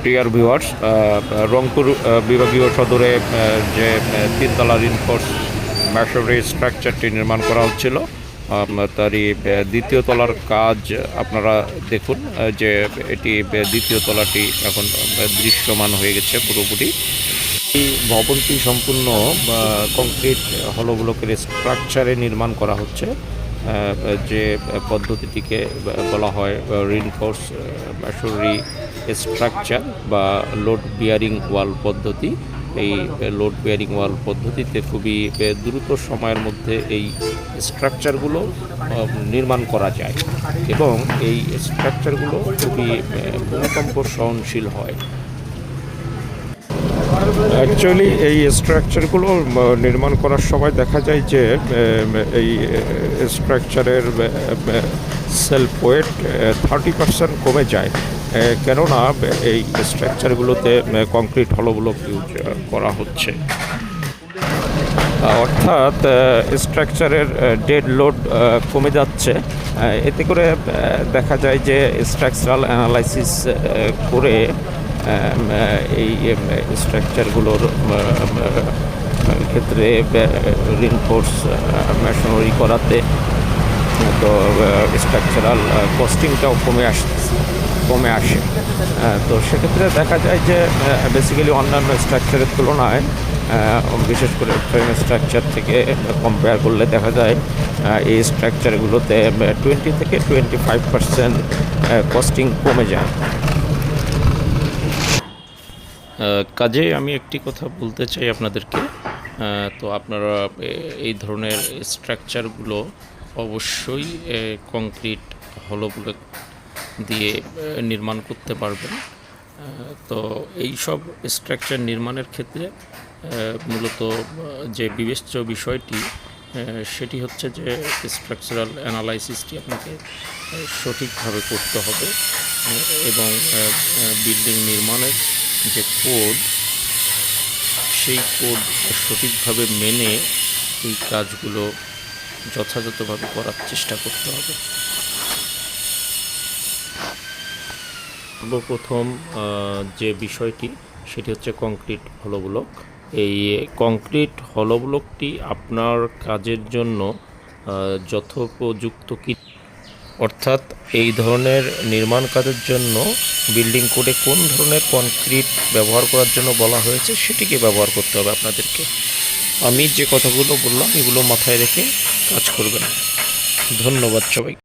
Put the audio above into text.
Dear viewers, Rangpur বিভাগীয় সদরে যে তিনতলা রিনফোর্স ম্যাসোনারি স্ট্রাকচারটি নির্মাণ করা হচ্ছিল, তারই দ্বিতীয় তলার কাজ আপনারা দেখুন যে এটি দ্বিতীয় তলাটি এখন দৃশ্যমান হয়ে গেছে পুরোপুরি। এই ভবনটি সম্পূর্ণ কংক্রিট হলো ব্লকের স্ট্রাকচারে নির্মাণ করা হচ্ছে, যে পদ্ধতিটিকে বলা হয় রিনফোর্স ম্যাসোনারি স্ট্রাকচার বা লোড বিয়ারিং ওয়াল পদ্ধতি। এই লোড বিয়ারিং ওয়াল পদ্ধতিতে খুবই দ্রুত সময়ের মধ্যে এই স্ট্রাকচারগুলো নির্মাণ করা যায় এবং এই স্ট্রাকচারগুলো খুবই ভূমিকম্প সহনশীল হয়। অ্যাকচুয়ালি এই স্ট্রাকচারগুলো নির্মাণ করার সময় দেখা যায় যে এই স্ট্রাকচারের সেলফ ওয়েট 30% কমে যায়, কেননা এই স্ট্রাকচারগুলোতে কংক্রিট হলো ব্লক ইউজ করা হচ্ছে। অর্থাৎ স্ট্রাকচারের ডেড লোড কমে যাচ্ছে। এতে করে দেখা যায় যে স্ট্রাকচারাল অ্যানালাইসিস করে এই স্ট্রাকচারগুলোর ক্ষেত্রে রিনফোর্স মেশনারি করাতে তো স্ট্রাকচারাল কস্টিংটাও কমে আসে। তো সেক্ষেত্রে দেখা যায় যে বেসিক্যালি অন্যান্য স্ট্রাকচারের তুলনায়, বিশেষ করে ফ্রেম স্ট্রাকচার থেকে কম্পেয়ার করলে দেখা যায় এই স্ট্রাকচারগুলোতে 20 থেকে 25% কস্টিং কমে যায়। কাজে আমি একটি কথা বলতে চাই আপনাদেরকে, তো আপনারা এই ধরনের স্ট্রাকচারগুলো অবশ্যই কংক্রিট হলো ব্লক দিয়ে নির্মাণ করতে পারবেন। তো এই সব স্ট্রাকচার নির্মাণের ক্ষেত্রে মূলত যে বিবেচ্য বিষয়টি সেটি হচ্ছে যে স্ট্রাকচারাল অ্যানালাইসিসটি আপনাকে সঠিকভাবে করতে হবে এবং বিল্ডিং নির্মাণের যে কোড, সেই কোড সঠিকভাবে মেনে এই কাজগুলো যথাযথভাবে করার চেষ্টা করতে হবে। সর্বপ্রথম যে বিষয়টি সেটি হচ্ছে কংক্রিট হলো ব্লক। এই কংক্রিট হলো ব্লকটি আপনার কাজের জন্য যথোপযুক্ত কি, অর্থাৎ এই ধরনের নির্মাণ কাজের জন্য বিল্ডিং কোডে কোন ধরনের কংক্রিট ব্যবহার করার জন্য বলা হয়েছে সেটিকে ব্যবহার করতে হবে আপনাদেরকে। আমি যে কথাগুলো বললাম এগুলো মাথায় রেখে কাজ করবেন। ধন্যবাদ সবাই।